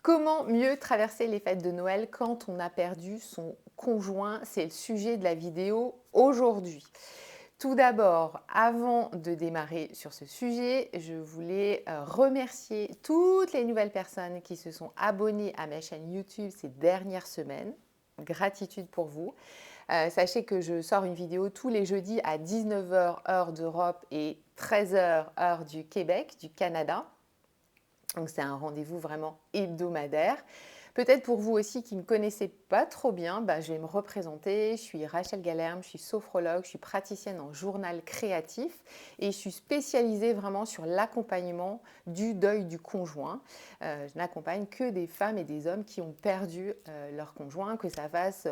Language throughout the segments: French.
Comment mieux traverser les fêtes de Noël quand on a perdu son conjoint? C'est le sujet de la vidéo aujourd'hui. Tout d'abord, avant de démarrer sur ce sujet, je voulais remercier toutes les nouvelles personnes qui se sont abonnées à ma chaîne YouTube ces dernières semaines. Gratitude pour vous. Sachez que je sors une vidéo tous les jeudis à 19 heures heure d'Europe et 13 heures heure du Québec, du Canada. Donc c'est un rendez-vous vraiment hebdomadaire. Peut-être pour vous aussi qui ne me connaissez pas trop bien, je vais me représenter. Je suis Rachel Galerme, je suis sophrologue, je suis praticienne en journal créatif et je suis spécialisée vraiment sur l'accompagnement du deuil du conjoint. Je n'accompagne que des femmes et des hommes qui ont perdu leur conjoint, que ça fasse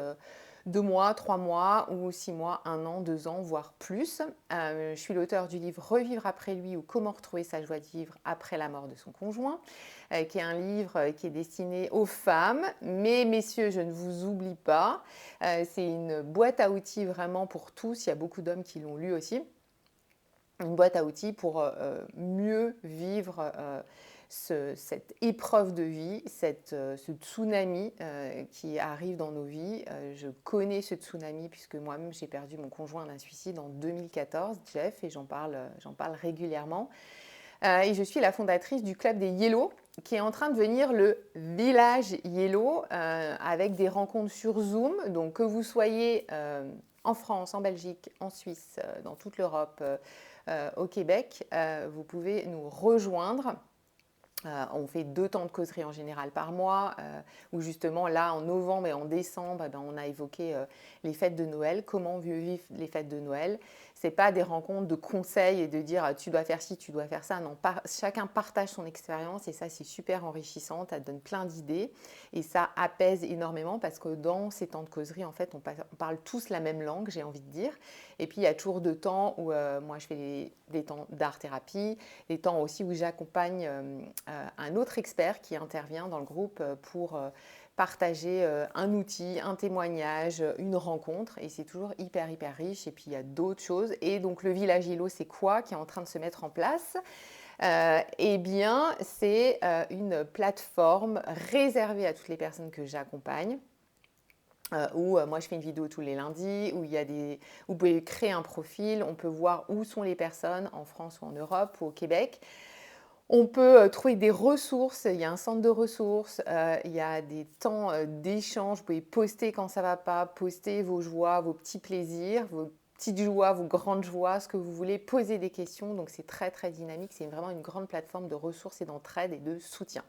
2 mois, 3 mois ou 6 mois, 1 an, 2 ans, voire plus. Je suis l'auteur du livre Revivre après lui ou Comment retrouver sa joie de vivre après la mort de son conjoint, qui est un livre qui est destiné aux femmes. Mais messieurs, je ne vous oublie pas. C'est une boîte à outils vraiment pour tous. Il y a beaucoup d'hommes qui l'ont lu aussi. Une boîte à outils pour mieux vivre cette épreuve de vie, ce tsunami qui arrive dans nos vies. Je connais ce tsunami puisque moi-même j'ai perdu mon conjoint d'un suicide en 2014, Jeff, et j'en parle régulièrement. Et je suis la fondatrice du club des Yellow, qui est en train de devenir le village Yellow, avec des rencontres sur Zoom. Donc que vous soyez en France, en Belgique, en Suisse, dans toute l'Europe, au Québec, vous pouvez nous rejoindre. On fait 2 temps de causerie en général par mois, où justement là en novembre et en décembre, on a évoqué les fêtes de Noël, comment vivre les fêtes de Noël. Ce n'est pas des rencontres de conseils et de dire tu dois faire ci, tu dois faire ça. Non, chacun partage son expérience et ça c'est super enrichissant, ça donne plein d'idées et ça apaise énormément parce que dans ces temps de causerie, en fait, on parle tous la même langue, j'ai envie de dire. Et puis il y a toujours 2 temps où moi je fais des temps d'art-thérapie, des temps aussi où j'accompagne un autre expert qui intervient dans le groupe pour partager un outil, un témoignage, une rencontre. Et c'est toujours hyper, hyper riche. Et puis, il y a d'autres choses. Et donc, le village Hilo, c'est quoi qui est en train de se mettre en place? Eh bien, c'est une plateforme réservée à toutes les personnes que j'accompagne. Où moi je fais une vidéo tous les lundis, où vous pouvez créer un profil, on peut voir où sont les personnes en France ou en Europe ou au Québec. On peut trouver des ressources, il y a un centre de ressources, il y a des temps d'échange, vous pouvez poster quand ça ne va pas, poster vos joies, vos petits plaisirs, vos petites joies, vos grandes joies, ce que vous voulez, poser des questions. Donc c'est très très dynamique, c'est vraiment une grande plateforme de ressources et d'entraide et de soutien.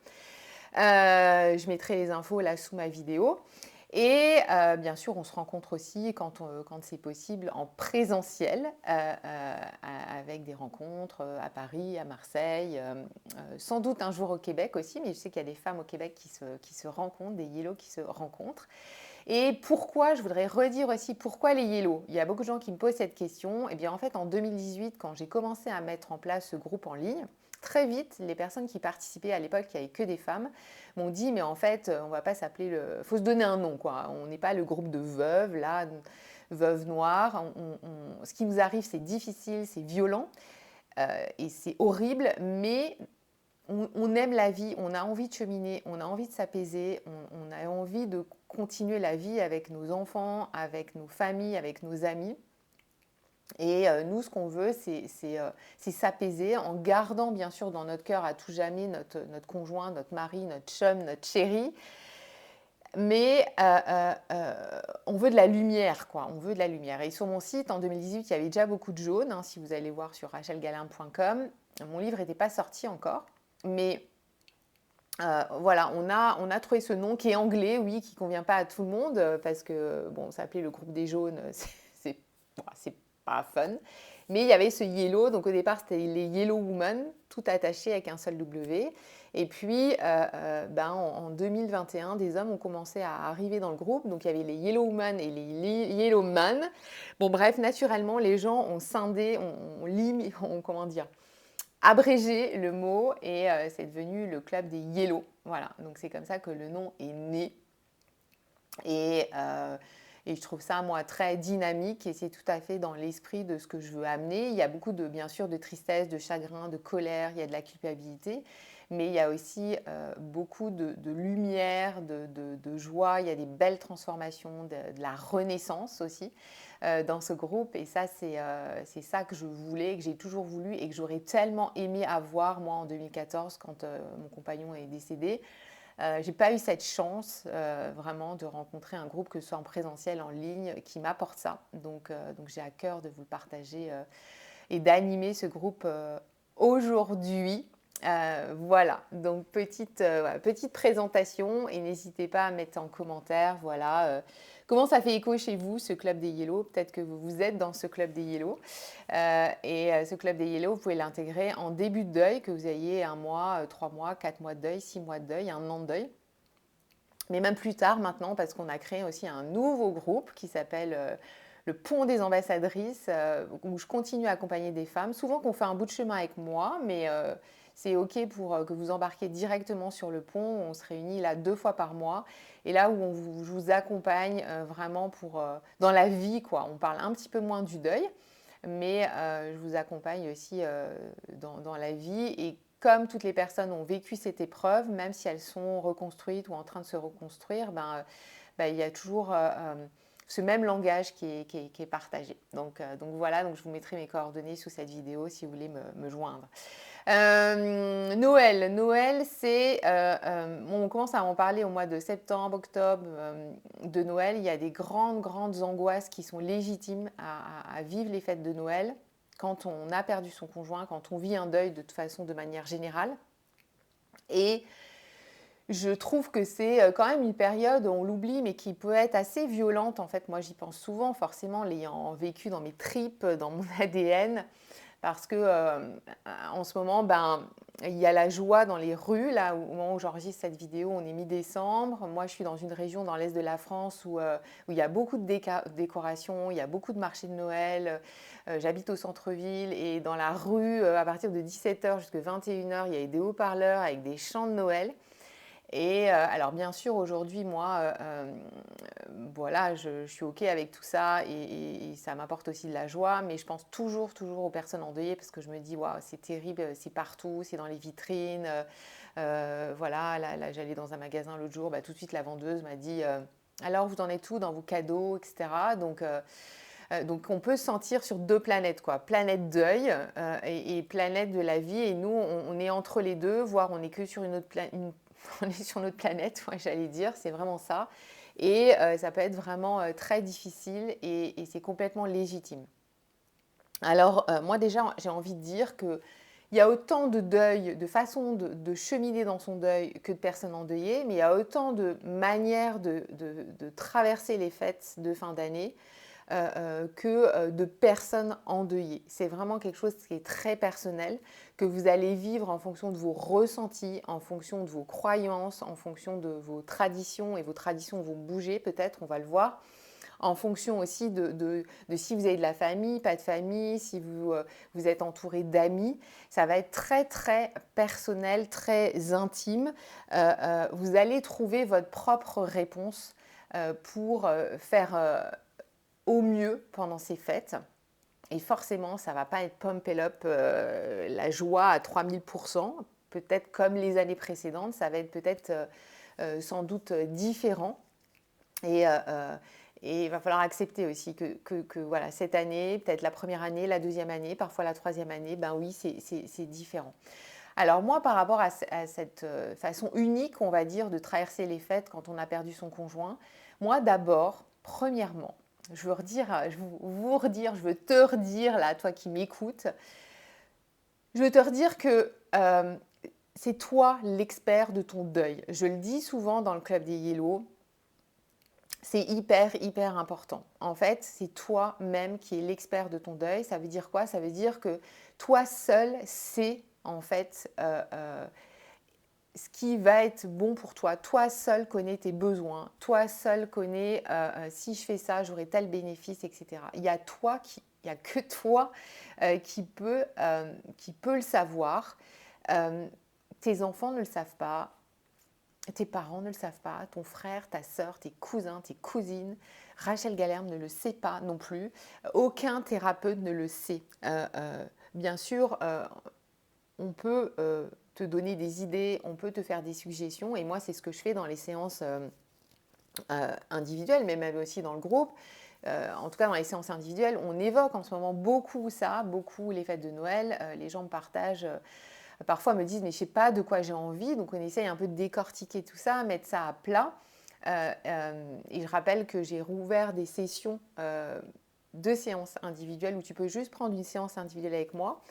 Je mettrai les infos là sous ma vidéo. Et bien sûr, on se rencontre aussi quand c'est possible en présentiel, avec des rencontres à Paris, à Marseille, sans doute un jour au Québec aussi, mais je sais qu'il y a des femmes au Québec qui se rencontrent, des Yellow qui se rencontrent. Et pourquoi, je voudrais redire aussi, pourquoi les Yellow? Il y a beaucoup de gens qui me posent cette question. Eh bien, en fait, en 2018, quand j'ai commencé à mettre en place ce groupe en ligne, très vite, les personnes qui participaient à l'époque, il n'y avait que des femmes, m'ont dit mais en fait, on va pas s'appeler le. Faut se donner un nom, quoi. On n'est pas le groupe de veuves, là, veuves noires. Ce qui nous arrive, c'est difficile, c'est violent et c'est horrible, mais on aime la vie, on a envie de cheminer, on a envie de s'apaiser, on a envie de continuer la vie avec nos enfants, avec nos familles, avec nos amis. Et nous, ce qu'on veut, c'est s'apaiser en gardant bien sûr dans notre cœur à tout jamais notre conjoint, notre mari, notre chum, notre chéri. Mais on veut de la lumière, quoi. On veut de la lumière. Et sur mon site, en 2018, il y avait déjà beaucoup de jaunes. Hein, si vous allez voir sur rachelgalerme.com, mon livre n'était pas sorti encore. Mais voilà, on a trouvé ce nom qui est anglais, oui, qui ne convient pas à tout le monde, parce que, bon, s'appelait le groupe des jaunes, c'est pas fun. Mais il y avait ce Yellow, donc au départ, c'était les Yellow Women, tout attaché avec un seul W. Et puis, en 2021, des hommes ont commencé à arriver dans le groupe. Donc, il y avait les Yellow Women et les Yellow Men. Bon, bref, naturellement, les gens ont scindé, comment dire, abrégé le mot et c'est devenu le club des Yellow. Voilà, donc c'est comme ça que le nom est né. Et je trouve ça, moi, très dynamique et c'est tout à fait dans l'esprit de ce que je veux amener. Il y a beaucoup, bien sûr, de tristesse, de chagrin, de colère, il y a de la culpabilité. mais il y a aussi beaucoup de lumière, de joie, il y a des belles transformations, de la renaissance aussi dans ce groupe. Et ça, c'est ça que je voulais, que j'ai toujours voulu et que j'aurais tellement aimé avoir, moi, en 2014, quand mon compagnon est décédé. J'ai pas eu cette chance vraiment de rencontrer un groupe, que ce soit en présentiel, en ligne, qui m'apporte ça. Donc j'ai à cœur de vous le partager et d'animer ce groupe aujourd'hui. Voilà, donc voilà, petite présentation et n'hésitez pas à mettre en commentaire, voilà, comment ça fait écho chez vous, ce Club des Yellow. Peut-être que vous êtes dans ce Club des Yellow. Ce Club des Yellow, vous pouvez l'intégrer en début de deuil, que vous ayez 1 mois, 3 mois, 4 mois de deuil, 6 mois de deuil, 1 an de deuil. Mais même plus tard maintenant, parce qu'on a créé aussi un nouveau groupe qui s'appelle le Pont des ambassadrices, où je continue à accompagner des femmes. Souvent qu'on fait un bout de chemin avec moi, mais c'est OK pour que vous embarquiez directement sur le pont. On se réunit là 2 fois par mois. Et là où je vous accompagne vraiment dans la vie, quoi. On parle un petit peu moins du deuil, mais je vous accompagne aussi dans la vie. Et comme toutes les personnes ont vécu cette épreuve, même si elles sont reconstruites ou en train de se reconstruire, il y a toujours ce même langage qui est partagé. Donc voilà, donc je vous mettrai mes coordonnées sous cette vidéo si vous voulez me joindre. Noël, c'est, on commence à en parler au mois de septembre, octobre, de Noël. Il y a des grandes angoisses qui sont légitimes à vivre les fêtes de Noël quand on a perdu son conjoint, quand on vit un deuil de toute façon de manière générale. Et je trouve que c'est quand même une période, on l'oublie, mais qui peut être assez violente. En fait, moi, j'y pense souvent, forcément, l'ayant vécu dans mes tripes, dans mon ADN. Parce que en ce moment, il y a la joie dans les rues. Là, au moment où j'enregistre cette vidéo, on est mi-décembre. Moi, je suis dans une région dans l'est de la France où il y a beaucoup de décorations, il y a beaucoup de marchés de Noël. J'habite au centre-ville et dans la rue, à partir de 17h jusqu'à 21h, il y a des haut-parleurs avec des chants de Noël. Et alors bien sûr aujourd'hui moi voilà je suis ok avec tout ça et ça m'apporte aussi de la joie, mais je pense toujours aux personnes endeuillées parce que je me dis waouh, c'est terrible, c'est partout, c'est dans les vitrines. Voilà, là j'allais dans un magasin l'autre jour, tout de suite la vendeuse m'a dit alors vous en êtes où dans vos cadeaux, etc. Donc on peut se sentir sur 2 planètes, quoi. Planète deuil et planète de la vie. Et nous, on est entre les deux, voire on est que sur une autre on est sur notre planète, ouais, j'allais dire, c'est vraiment ça. Et ça peut être vraiment très difficile et c'est complètement légitime. Alors moi déjà, j'ai envie de dire que il y a autant de deuil, de façons de cheminer dans son deuil que de personnes endeuillées, mais il y a autant de manières de traverser les fêtes de fin d'année que de personnes endeuillées. C'est vraiment quelque chose qui est très personnel, que vous allez vivre en fonction de vos ressentis, en fonction de vos croyances, en fonction de vos traditions, et vos traditions vont bouger peut-être, on va le voir, en fonction aussi de si vous avez de la famille, pas de famille, si vous êtes entouré d'amis. Ça va être très personnel, très intime. Vous allez trouver votre propre réponse pour faire au mieux pendant ces fêtes. Et forcément, ça ne va pas être pump it up, la joie à 3000%. Peut-être comme les années précédentes, ça va être peut-être sans doute différent. Et il va falloir accepter aussi que voilà, cette année, peut-être la première année, la deuxième année, parfois la troisième année, oui, c'est différent. Alors moi, par rapport à cette façon unique, on va dire, de traverser les fêtes quand on a perdu son conjoint, moi d'abord, premièrement, je veux te redire, là, toi qui m'écoutes, je veux te redire que c'est toi l'expert de ton deuil. Je le dis souvent dans le Club des Yellow, c'est hyper important. En fait, c'est toi-même qui es l'expert de ton deuil. Ça veut dire quoi? Ça veut dire que toi seul sais en fait ce qui va être bon pour toi. Toi seul connais tes besoins. Toi seul connais si je fais ça, j'aurai tel bénéfice, etc. Il n'y a que toi qui peut le savoir. Tes enfants ne le savent pas. Tes parents ne le savent pas, ton frère, ta sœur, tes cousins, tes cousines. Rachel Galerme ne le sait pas non plus. Aucun thérapeute ne le sait. Bien sûr, on peut te donner des idées, on peut te faire des suggestions. Et moi, c'est ce que je fais dans les séances individuelles, mais même aussi dans le groupe. En tout cas, dans les séances individuelles, on évoque en ce moment beaucoup ça, beaucoup les fêtes de Noël. Les gens me partagent, parfois me disent, mais je ne sais pas de quoi j'ai envie. Donc, on essaye un peu de décortiquer tout ça, mettre ça à plat. Et je rappelle que j'ai rouvert des sessions de séances individuelles où tu peux juste prendre une séance individuelle avec moi,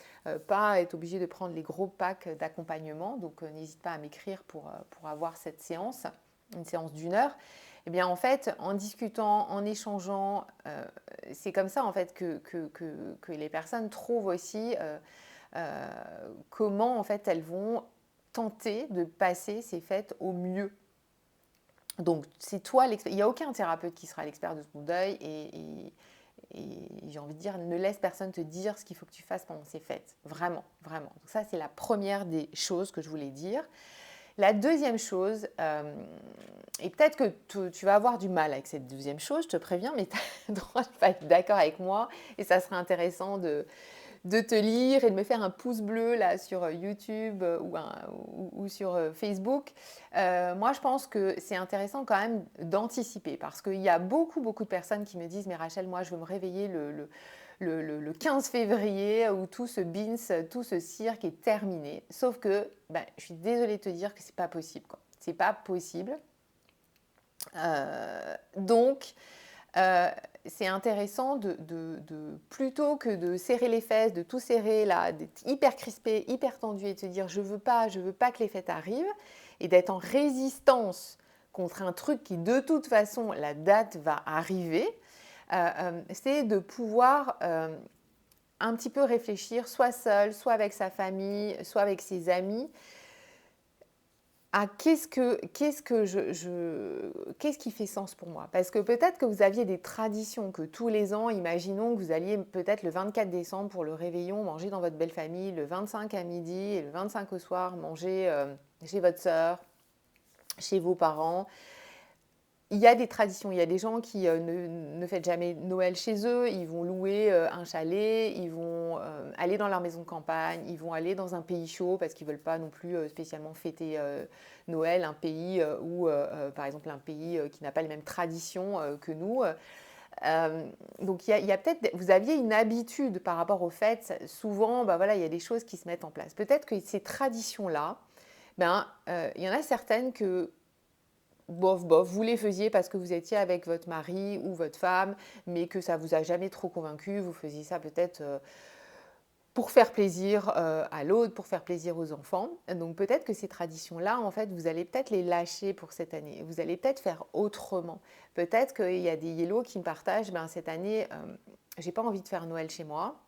pas être obligé de prendre les gros packs d'accompagnement. Donc, n'hésite pas à m'écrire pour avoir cette séance, une séance d'1 heure. Eh bien, en fait, en discutant, en échangeant, c'est comme ça en fait que les personnes trouvent aussi comment en fait elles vont tenter de passer ces fêtes au mieux. Donc, c'est toi l'expert. Il n'y a aucun thérapeute qui sera l'expert de ton deuil et j'ai envie de dire, ne laisse personne te dire ce qu'il faut que tu fasses pendant ces fêtes. Vraiment, vraiment. Donc ça, c'est la première des choses que je voulais dire. La deuxième chose, et peut-être que tu vas avoir du mal avec cette deuxième chose, je te préviens, mais tu as le droit de ne pas être d'accord avec moi et ça serait intéressant de te lire et de me faire un pouce bleu là sur YouTube ou sur Facebook. Moi, je pense que c'est intéressant quand même d'anticiper parce qu'il y a beaucoup de personnes qui me disent « Mais Rachel, moi, je veux me réveiller le 15 février où tout ce bins, tout ce cirque est terminé. » Sauf que je suis désolée de te dire que c'est pas possible, quoi. C'est pas possible. Donc, c'est intéressant plutôt que de serrer les fesses, de tout serrer là, d'être hyper crispé, hyper tendu et de se dire je veux pas que les fêtes arrivent et d'être en résistance contre un truc qui de toute façon la date va arriver, c'est de pouvoir un petit peu réfléchir soit seul, soit avec sa famille, soit avec ses amis à qu'est-ce qui fait sens pour moi? Parce que peut-être que vous aviez des traditions que tous les ans, imaginons que vous alliez peut-être le 24 décembre pour le réveillon manger dans votre belle famille, le 25 à midi et le 25 au soir manger chez votre sœur, chez vos parents. Il y a des traditions, il y a des gens qui ne fêtent jamais Noël chez eux, ils vont louer un chalet, ils vont aller dans leur maison de campagne, ils vont aller dans un pays chaud parce qu'ils ne veulent pas non plus spécialement fêter Noël, un pays où, par exemple, un pays qui n'a pas les mêmes traditions que nous. Donc il y a peut-être, vous aviez une habitude par rapport aux fêtes, souvent voilà, il y a des choses qui se mettent en place. Peut-être que ces traditions-là, il y en a certaines que bof, vous les faisiez parce que vous étiez avec votre mari ou votre femme, mais que ça vous a jamais trop convaincu. Vous faisiez ça peut-être pour faire plaisir à l'autre, pour faire plaisir aux enfants. Donc peut-être que ces traditions-là, en fait, vous allez peut-être les lâcher pour cette année. Vous allez peut-être faire autrement. Peut-être qu'il y a des yellows qui me partagent, cette année, j'ai pas envie de faire Noël chez moi.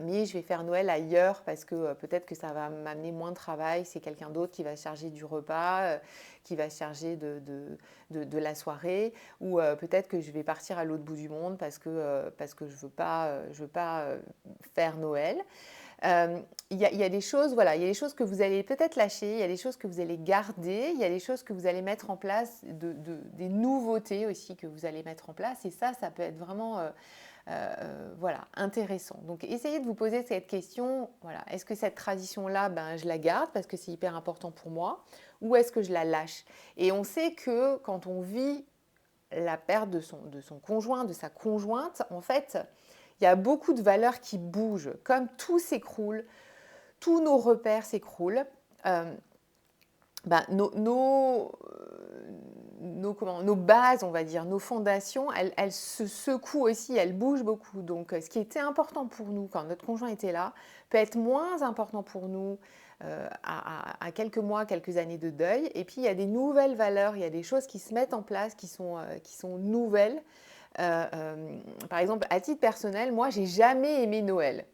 Mais je vais faire Noël ailleurs parce que peut-être que ça va m'amener moins de travail. C'est quelqu'un d'autre qui va se charger du repas, qui va se charger de la soirée. Ou peut-être que je vais partir à l'autre bout du monde parce que je veux pas faire Noël. Il y a des choses, voilà, il y a des choses que vous allez peut-être lâcher, il y a des choses que vous allez garder, il y a des choses que vous allez mettre en place, des nouveautés aussi que vous allez mettre en place. Et ça peut être vraiment voilà, intéressant. Donc, essayez de vous poser cette question, voilà, est-ce que cette tradition-là, je la garde parce que c'est hyper important pour moi ou est-ce que je la lâche? Et on sait que quand on vit la perte de son conjoint, de sa conjointe, en fait, il y a beaucoup de valeurs qui bougent. Comme tout s'écroule, tous nos repères s'écroulent, nos bases, on va dire, nos fondations, elles se secouent aussi, elles bougent beaucoup. Donc, ce qui était important pour nous quand notre conjoint était là, peut être moins important pour nous à quelques mois, quelques années de deuil. Et puis, il y a des nouvelles valeurs, il y a des choses qui se mettent en place, qui sont nouvelles. Par exemple, à titre personnel, moi, j'ai jamais aimé Noël.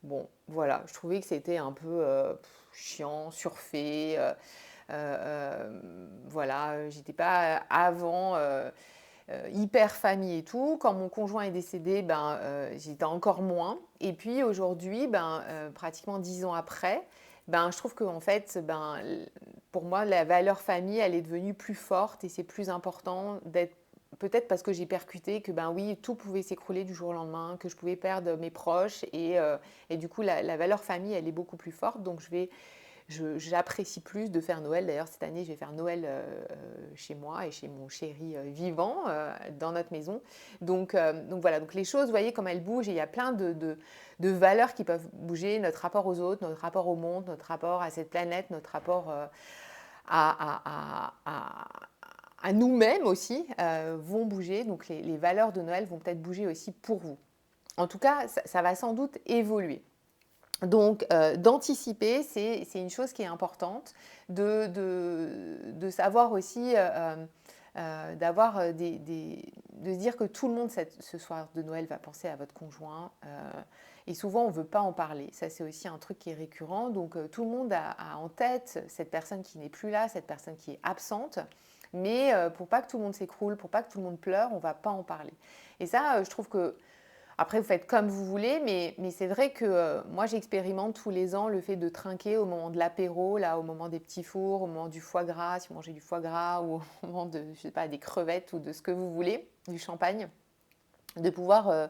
Bon, voilà, je trouvais que c'était un peu chiant, surfait. Voilà, j'étais pas avant hyper famille et tout. Quand mon conjoint est décédé, j'étais encore moins. Et puis aujourd'hui, pratiquement 10 ans après, je trouve qu'en fait, pour moi, la valeur famille, elle est devenue plus forte et c'est plus important d'être. Peut-être parce que j'ai percuté que oui, tout pouvait s'écrouler du jour au lendemain, que je pouvais perdre mes proches et du coup la valeur famille, elle est beaucoup plus forte. Donc je vais J'apprécie plus de faire Noël. D'ailleurs, cette année, je vais faire Noël chez moi et chez mon chéri vivant dans notre maison. Donc voilà, donc les choses, vous voyez comme elles bougent et il y a plein de valeurs qui peuvent bouger, notre rapport aux autres, notre rapport au monde, notre rapport à cette planète, notre rapport à nous-mêmes aussi vont bouger. Donc les valeurs de Noël vont peut-être bouger aussi pour vous. En tout cas, ça va sans doute évoluer. Donc, d'anticiper, c'est une chose qui est importante, de savoir aussi, de se dire que tout le monde ce soir de Noël va penser à votre conjoint. Et souvent, on ne veut pas en parler. Ça, c'est aussi un truc qui est récurrent. Donc, tout le monde a en tête cette personne qui n'est plus là, cette personne qui est absente. Mais pour pas que tout le monde s'écroule, pour pas que tout le monde pleure, on ne va pas en parler. Et ça, je trouve que après, vous faites comme vous voulez, mais c'est vrai que moi, j'expérimente tous les ans le fait de trinquer au moment de l'apéro, là, au moment des petits fours, au moment du foie gras, si vous mangez du foie gras, ou au moment de, je sais pas, des crevettes ou de ce que vous voulez, du champagne, de pouvoir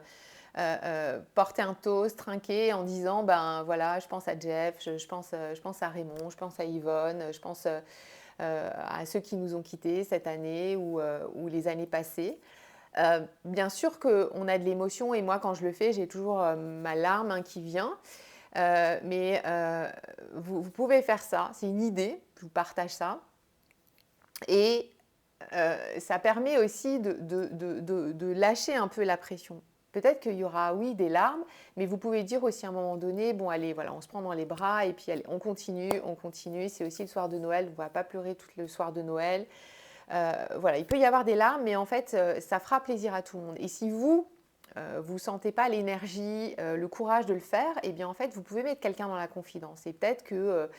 porter un toast, trinquer en disant, ben voilà, je pense à Jeff, je pense à Raymond, je pense à Yvonne, je pense à ceux qui nous ont quittés cette année ou les années passées. Bien sûr qu'on a de l'émotion et moi quand je le fais j'ai toujours ma larme qui vient mais vous pouvez faire ça, c'est une idée, je vous partage ça et ça permet aussi de lâcher un peu la pression. Peut-être qu'il y aura, oui, des larmes, mais vous pouvez dire aussi à un moment donné, bon allez, voilà, on se prend dans les bras et puis allez, on continue, c'est aussi le soir de Noël, on ne va pas pleurer tout le soir de Noël. Voilà, il peut y avoir des larmes, mais en fait, ça fera plaisir à tout le monde. Et si vous, vous ne sentez pas l'énergie, le courage de le faire, eh bien en fait, vous pouvez mettre quelqu'un dans la confidence. Et peut-être que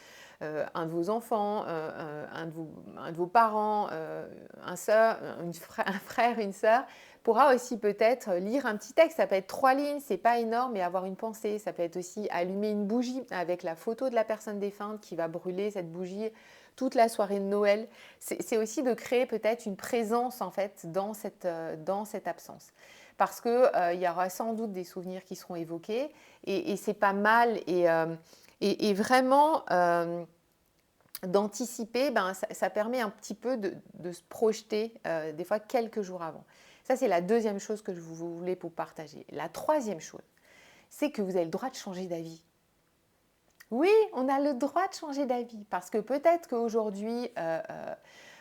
un de vos enfants, un de vos parents, un frère, une sœur, pourra aussi peut-être lire un petit texte. Ça peut être 3 lignes, c'est pas énorme, mais avoir une pensée. Ça peut être aussi allumer une bougie avec la photo de la personne défunte qui va brûler cette bougie toute la soirée de Noël. C'est aussi de créer peut-être une présence en fait dans cette absence. Parce qu'il y aura sans doute des souvenirs qui seront évoqués et c'est pas mal. Et vraiment d'anticiper, ben, ça permet un petit peu de se projeter des fois quelques jours avant. Ça, c'est la deuxième chose que je voulais vous partager. La troisième chose, c'est que vous avez le droit de changer d'avis. Oui, on a le droit de changer d'avis parce que peut-être qu'aujourd'hui, à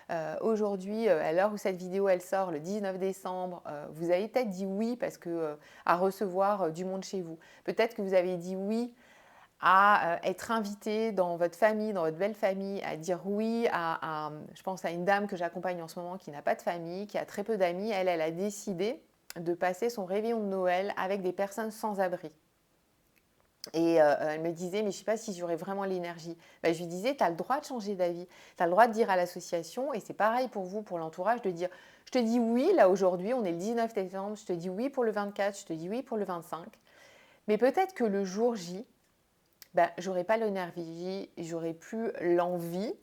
l'heure où cette vidéo elle sort, le 19 décembre, vous avez peut-être dit oui parce que à recevoir du monde chez vous. Peut-être que vous avez dit oui à être invité dans votre famille, dans votre belle famille, à dire oui je pense à une dame que j'accompagne en ce moment qui n'a pas de famille, qui a très peu d'amis. Elle a décidé de passer son réveillon de Noël avec des personnes sans abri. Et elle me disait, mais je ne sais pas si j'aurais vraiment l'énergie. Ben, je lui disais, tu as le droit de changer d'avis. Tu as le droit de dire à l'association, et c'est pareil pour vous, pour l'entourage, de dire, je te dis oui, là aujourd'hui, on est le 19 décembre, je te dis oui pour le 24, je te dis oui pour le 25. Mais peut-être que le jour J, ben, j'aurais pas l'énergie, j'aurais plus l'envie.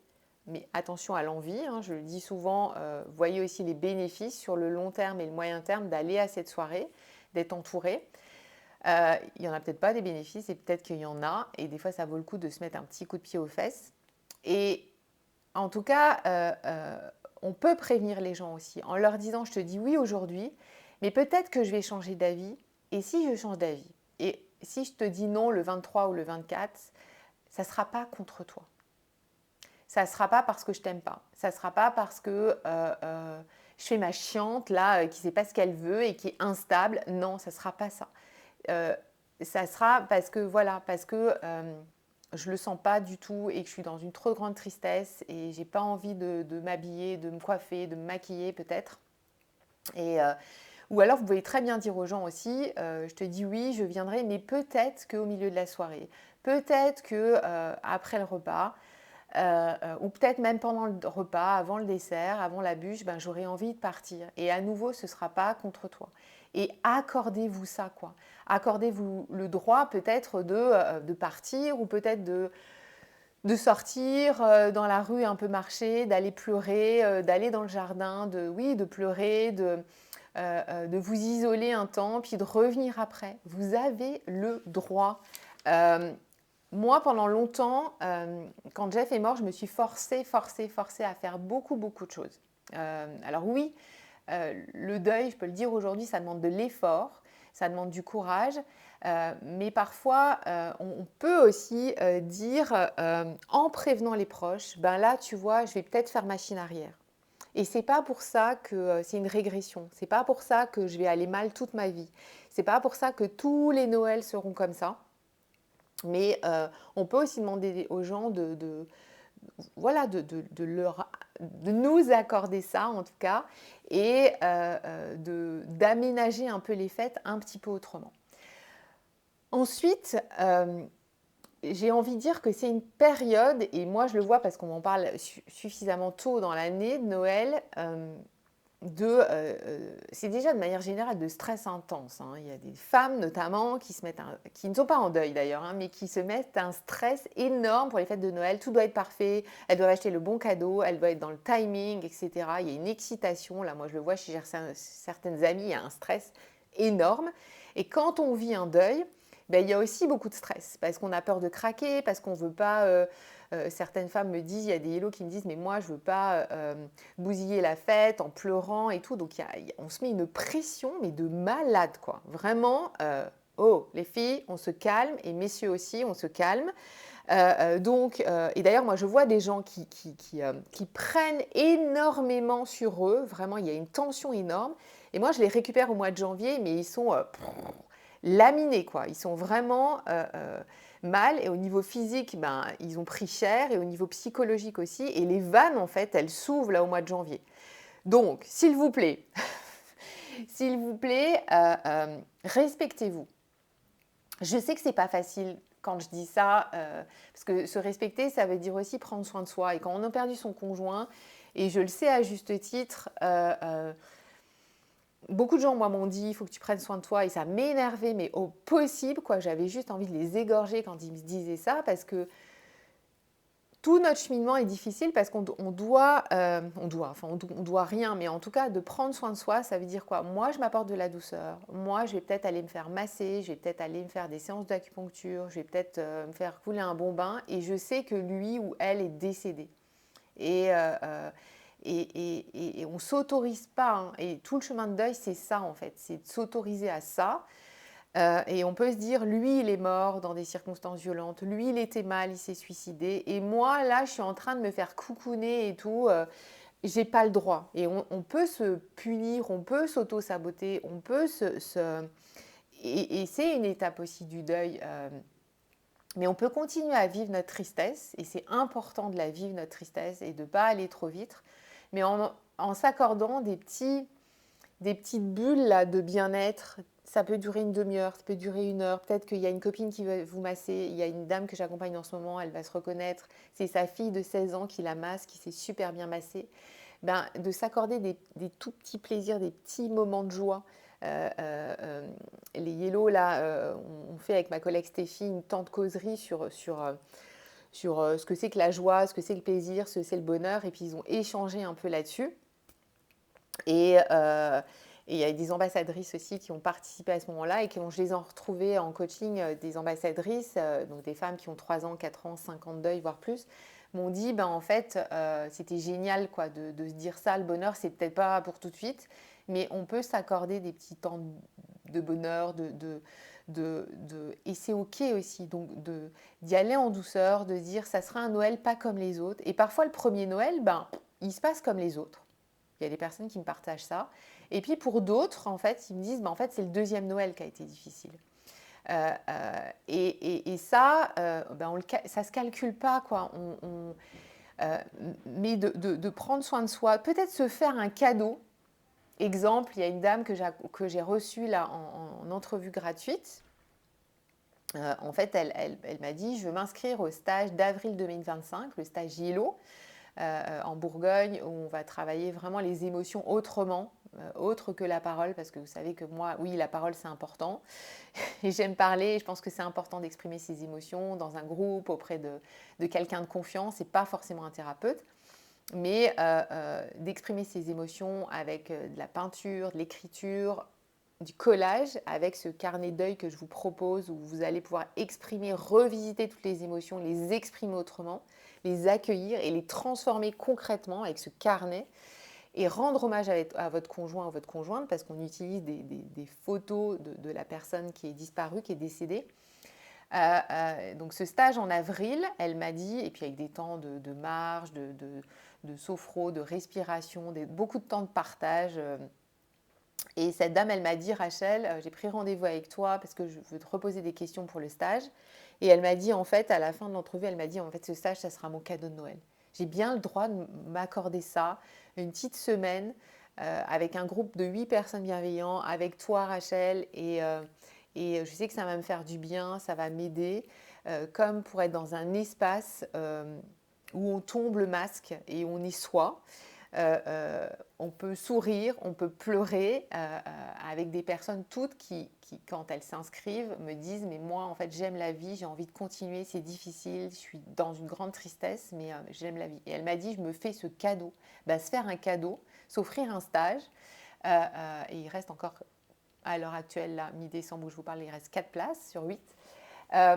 Mais attention à l'envie, hein, je le dis souvent, voyez aussi les bénéfices sur le long terme et le moyen terme d'aller à cette soirée, d'être entouré. Il n'y en a peut-être pas des bénéfices et peut-être qu'il y en a. Et des fois, ça vaut le coup de se mettre un petit coup de pied aux fesses. Et en tout cas, on peut prévenir les gens aussi en leur disant, je te dis oui aujourd'hui, mais peut-être que je vais changer d'avis. Et si je change d'avis, et si je te dis non le 23 ou le 24, ça ne sera pas contre toi. Ça ne sera pas parce que je t'aime pas. Ça ne sera pas parce que je fais ma chiante là, qui ne sait pas ce qu'elle veut et qui est instable. Non, ça ne sera pas ça. Ça sera parce que je le sens pas du tout et que je suis dans une trop grande tristesse et j'ai pas envie de m'habiller, de me coiffer, de me maquiller peut-être. Ou alors vous pouvez très bien dire aux gens aussi, je te dis oui, je viendrai, mais peut-être qu'au milieu de la soirée, peut-être que après le repas, ou peut-être même pendant le repas, avant le dessert, avant la bûche, ben, j'aurais envie de partir. Et à nouveau, ce ne sera pas contre toi. Et accordez-vous ça, quoi. Accordez-vous le droit peut-être de partir ou peut-être de sortir dans la rue un peu marcher, d'aller pleurer, d'aller dans le jardin, de pleurer, de vous isoler un temps, puis de revenir après. Vous avez le droit. moi, pendant longtemps, quand Jeff est mort, je me suis forcée à faire beaucoup de choses. Alors oui, le deuil, je peux le dire aujourd'hui, ça demande de l'effort, ça demande du courage, mais parfois, on peut aussi dire, en prévenant les proches, ben là, tu vois, je vais peut-être faire machine arrière. Et c'est pas pour ça que c'est une régression. C'est pas pour ça que je vais aller mal toute ma vie. C'est pas pour ça que tous les Noëls seront comme ça. Mais on peut aussi demander aux gens voilà, de nous accorder ça en tout cas et d'aménager un peu les fêtes un petit peu autrement. Ensuite, j'ai envie de dire que c'est une période, et moi je le vois parce qu'on m'en parle suffisamment tôt dans l'année de Noël, c'est déjà de manière générale de stress intense, hein. Il y a des femmes notamment qui ne sont pas en deuil d'ailleurs, hein, mais qui se mettent un stress énorme pour les fêtes de Noël. Tout doit être parfait, elles doivent acheter le bon cadeau, elles doivent être dans le timing, etc. Il y a une excitation, là moi je le vois chez certaines amies, il y a un stress énorme. Et quand on vit un deuil, ben, il y a aussi beaucoup de stress parce qu'on a peur de craquer, parce qu'on ne veut pas... certaines femmes me disent, il y a des hellos qui me disent, mais moi je ne veux pas bousiller la fête en pleurant et tout. Donc on se met une pression, mais de malade, quoi. Vraiment, oh, les filles, on se calme, et messieurs aussi, on se calme. Et d'ailleurs, moi je vois des gens qui prennent énormément sur eux. Vraiment, il y a une tension énorme. Et moi, je les récupère au mois de janvier, mais ils sont laminés, quoi. Ils sont vraiment mal, et au niveau physique, ben, ils ont pris cher, et au niveau psychologique aussi, et les vannes, en fait, elles s'ouvrent là au mois de janvier. Donc, s'il vous plaît, s'il vous plaît, respectez-vous. Je sais que c'est pas facile quand je dis ça, parce que se respecter, ça veut dire aussi prendre soin de soi, et quand on a perdu son conjoint, et je le sais à juste titre, beaucoup de gens, moi, m'ont dit, il faut que tu prennes soin de toi, et ça m'énervait, mais au possible, quoi. J'avais juste envie de les égorger quand ils me disaient ça, parce que tout notre cheminement est difficile, parce qu'on doit rien, mais en tout cas, de prendre soin de soi, ça veut dire quoi? Moi, je m'apporte de la douceur. Moi, je vais peut-être aller me faire masser, je vais peut-être aller me faire des séances d'acupuncture, je vais peut-être me faire couler un bon bain, et je sais que lui ou elle est décédé. Et, on ne s'autorise pas, hein. Et tout le chemin de deuil, c'est ça en fait, c'est de s'autoriser à ça. Et on peut se dire, lui, il est mort dans des circonstances violentes, lui, il était mal, il s'est suicidé, et moi, là, je suis en train de me faire coucouner et tout, j'ai pas le droit. Et on peut se punir, on peut s'auto-saboter, on peut et c'est une étape aussi du deuil, mais on peut continuer à vivre notre tristesse, et c'est important de la vivre, notre tristesse, et de ne pas aller trop vite, mais en s'accordant des petites bulles là, de bien-être. Ça peut durer une demi-heure, ça peut durer une heure. Peut-être qu'il y a une copine qui va vous masser. Il y a une dame que j'accompagne en ce moment, elle va se reconnaître. C'est sa fille de 16 ans qui la masse, qui s'est super bien massée. Ben, de s'accorder des tout petits plaisirs, des petits moments de joie. Les Yellow, là, on fait avec ma collègue Stéphie une temps de causerie sur ce que c'est que la joie, ce que c'est le plaisir, ce que c'est le bonheur. Et puis, ils ont échangé un peu là-dessus. Et il y a des ambassadrices aussi qui ont participé à ce moment-là, et je les ai retrouvées en coaching, des ambassadrices, donc des femmes qui ont 3 ans, 4 ans, 5 ans de deuil, voire plus, m'ont dit, ben, en fait, c'était génial, quoi, de se dire ça, le bonheur, c'est peut-être pas pour tout de suite, mais on peut s'accorder des petits temps de bonheur, et c'est OK aussi, donc d'y aller en douceur, de dire, ça sera un Noël pas comme les autres. Et parfois, le premier Noël, ben, il se passe comme les autres. Il y a des personnes qui me partagent ça. Et puis pour d'autres, en fait, ils me disent, en fait, c'est le deuxième Noël qui a été difficile. Et ça, ça ne se calcule pas, quoi. Mais de prendre soin de soi, peut-être se faire un cadeau. Exemple, il y a une dame que j'ai reçue là en entrevue gratuite. En fait, elle m'a dit, je veux m'inscrire au stage d'avril 2025, le stage Yellow, en Bourgogne, où on va travailler vraiment les émotions autrement, autre que la parole, parce que vous savez que moi, oui, la parole, c'est important. Et j'aime parler, et je pense que c'est important d'exprimer ses émotions dans un groupe, auprès de quelqu'un de confiance, et pas forcément un thérapeute, mais d'exprimer ses émotions avec de la peinture, de l'écriture, du collage avec ce carnet deuil que je vous propose où vous allez pouvoir exprimer, revisiter toutes les émotions, les exprimer autrement, les accueillir et les transformer concrètement avec ce carnet et rendre hommage à votre conjoint ou votre conjointe parce qu'on utilise des photos de la personne qui est disparue, qui est décédée. Donc ce stage en avril, elle m'a dit, et puis avec des temps de marche, de sophro, de respiration, beaucoup de temps de partage. Et cette dame, elle m'a dit, Rachel, j'ai pris rendez-vous avec toi parce que je veux te reposer des questions pour le stage. Et elle m'a dit, en fait, à la fin de l'entrevue, elle m'a dit, en fait, ce stage, ça sera mon cadeau de Noël. J'ai bien le droit de m'accorder ça, une petite semaine avec un groupe de 8 personnes bienveillants, avec toi, Rachel, et je sais que ça va me faire du bien, ça va m'aider, comme pour être dans un espace où on tombe le masque et on est soi. On peut sourire, on peut pleurer avec des personnes toutes qui, quand elles s'inscrivent, me disent mais moi en fait j'aime la vie, j'ai envie de continuer, c'est difficile, je suis dans une grande tristesse mais j'aime la vie. Et elle m'a dit je me fais ce cadeau, se faire un cadeau, s'offrir un stage et il reste encore à l'heure actuelle, là, mi-décembre où je vous parle, il reste 4 places sur 8. Ça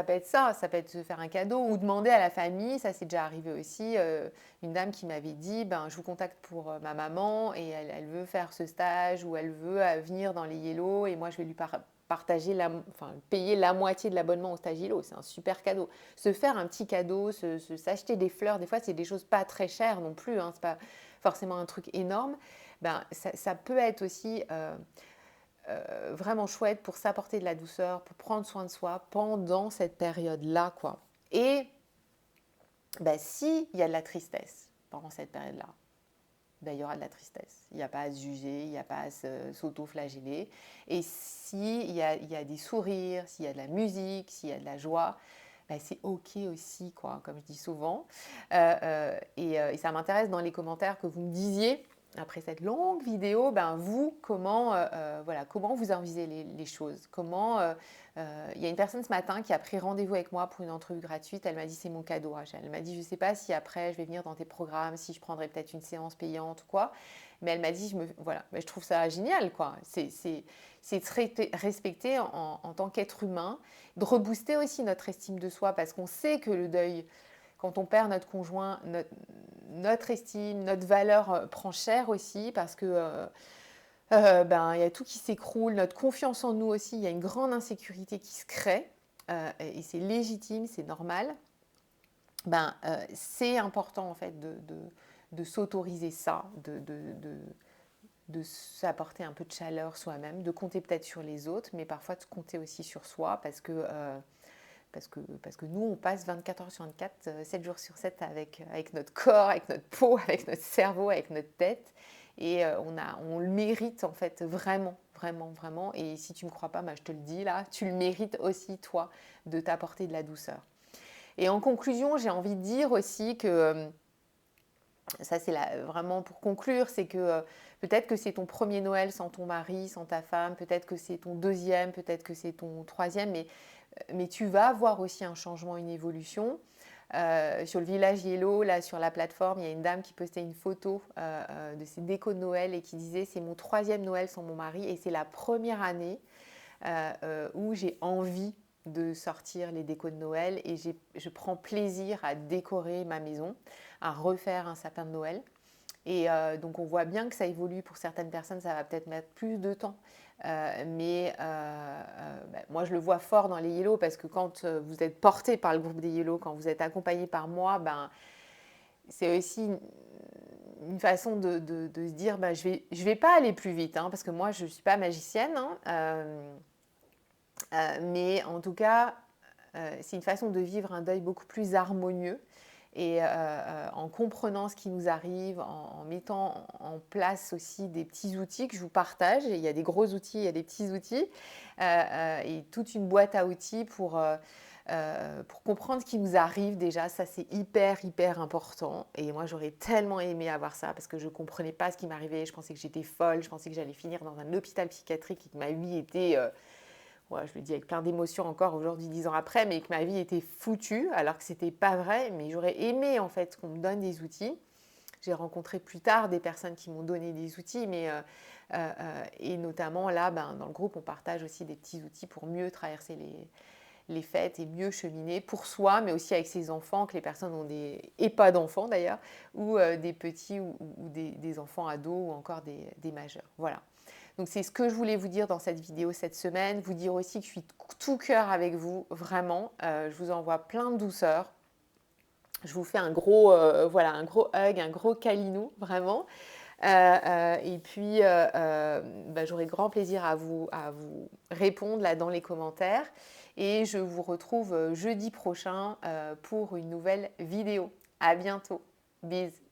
peut être ça peut être se faire un cadeau ou demander à la famille, ça c'est déjà arrivé aussi, une dame qui m'avait dit, je vous contacte pour ma maman et elle veut faire ce stage ou elle veut venir dans les Yellow et moi je vais lui partager, payer la moitié de l'abonnement au stage Yellow, c'est un super cadeau. Se faire un petit cadeau, s'acheter des fleurs, des fois c'est des choses pas très chères non plus, c'est pas forcément un truc énorme, ça peut être aussi... vraiment chouette pour s'apporter de la douceur, pour prendre soin de soi pendant cette période-là, quoi. Et s'il y a de la tristesse pendant cette période-là, il y aura de la tristesse. Il n'y a pas à se juger, il n'y a pas à s'auto-flageller. Et s'il y a des sourires, s'il y a de la musique, s'il y a de la joie, c'est OK aussi, quoi, comme je dis souvent. Et ça m'intéresse dans les commentaires que vous me disiez après cette longue vidéo, vous, comment vous envisagez les choses. Il y a une personne ce matin qui a pris rendez-vous avec moi pour une entrevue gratuite. Elle m'a dit, c'est mon cadeau, Rachel. Elle m'a dit, je ne sais pas si après, je vais venir dans tes programmes, si je prendrai peut-être une séance payante ou quoi. Mais elle m'a dit, je trouve ça génial, quoi. C'est de se respecter en tant qu'être humain, de rebooster aussi notre estime de soi, parce qu'on sait que le deuil, quand on perd notre conjoint, notre estime, notre valeur prend cher aussi parce que il y a tout qui s'écroule, notre confiance en nous aussi, il y a une grande insécurité qui se crée et c'est légitime, c'est normal. C'est important en fait de s'autoriser ça, de s'apporter un peu de chaleur soi-même, de compter peut-être sur les autres, mais parfois de compter aussi sur soi parce que nous, on passe 24 heures sur 24, 7 jours sur 7 avec notre corps, avec notre peau, avec notre cerveau, avec notre tête. Et on le mérite en fait vraiment, vraiment, vraiment. Et si tu ne me crois pas, je te le dis là, tu le mérites aussi toi de t'apporter de la douceur. Et en conclusion, j'ai envie de dire aussi que, ça c'est vraiment pour conclure, c'est que peut-être que c'est ton premier Noël sans ton mari, sans ta femme, peut-être que c'est ton deuxième, peut-être que c'est ton troisième, mais tu vas voir aussi un changement, une évolution. Sur le village Yellow, là sur la plateforme, il y a une dame qui postait une photo de ses décos de Noël et qui disait c'est mon troisième Noël sans mon mari et c'est la première année où j'ai envie de sortir les décos de Noël et je prends plaisir à décorer ma maison, à refaire un sapin de Noël. Et donc on voit bien que ça évolue. Pour certaines personnes, ça va peut-être mettre plus de temps. Moi, je le vois fort dans les Yellow parce que quand vous êtes porté par le groupe des Yellow, quand vous êtes accompagné par moi, c'est aussi une façon de se dire je vais pas aller plus vite parce que moi, je ne suis pas magicienne. Mais en tout cas, c'est une façon de vivre un deuil beaucoup plus harmonieux et en comprenant ce qui nous arrive, en mettant en place aussi des petits outils que je vous partage. Il y a des gros outils, il y a des petits outils et toute une boîte à outils pour comprendre ce qui nous arrive déjà. Ça, c'est hyper, hyper important. Et moi, j'aurais tellement aimé avoir ça parce que je ne comprenais pas ce qui m'arrivait. Je pensais que j'étais folle, je pensais que j'allais finir dans un hôpital psychiatrique et que ma vie était... je le dis avec plein d'émotions encore aujourd'hui, 10 ans après, mais que ma vie était foutue, alors que c'était pas vrai. Mais j'aurais aimé en fait qu'on me donne des outils j'ai rencontré plus tard des personnes qui m'ont donné des outils, et notamment là, dans le groupe, on partage aussi des petits outils pour mieux traverser les fêtes et mieux cheminer pour soi, mais aussi avec ses enfants, que les personnes ont et pas d'enfants d'ailleurs, ou des petits ou des enfants ados ou encore des majeurs. Voilà. Donc c'est ce que je voulais vous dire dans cette vidéo cette semaine, vous dire aussi que je suis tout cœur avec vous, vraiment. Je vous envoie plein de douceur. Je vous fais un gros, voilà, un gros hug, un gros câlinou, vraiment. Et puis, j'aurai grand plaisir à vous répondre là dans les commentaires. Et je vous retrouve jeudi prochain pour une nouvelle vidéo. À bientôt. Bisous.